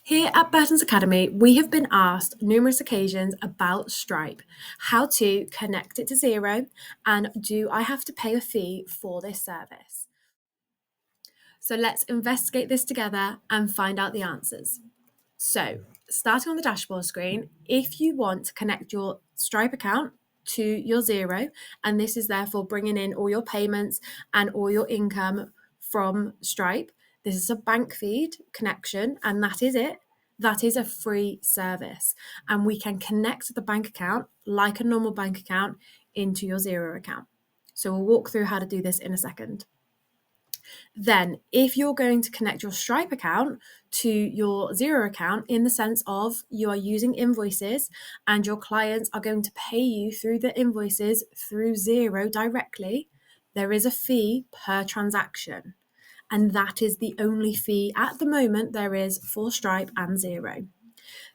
Here at Burton's Academy, we have been asked numerous occasions about Stripe, how to connect it to Xero, and do I have to pay a fee for this service? So let's investigate this together and find out the answers. So, starting on the dashboard screen, if you want to connect your Stripe account to your Xero, and this is therefore bringing in all your payments and all your income from Stripe, this is a bank feed connection, and that is it. That is a free service, and we can connect the bank account like a normal bank account into your Xero account. So, we'll walk through how to do this in a second. Then, if you're going to connect your Stripe account to your Xero account in the sense of you are using invoices and your clients are going to pay you through the invoices through Xero directly, there is a fee per transaction. And that is the only fee at the moment there is for Stripe and Xero.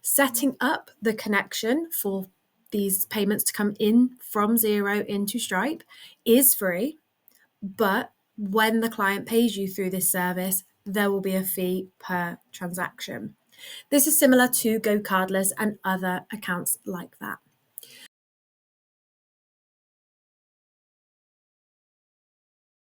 Setting up the connection for these payments to come in from Xero into Stripe is free, but when the client pays you through this service, there will be a fee per transaction. This is similar to Go Cardless and other accounts like that.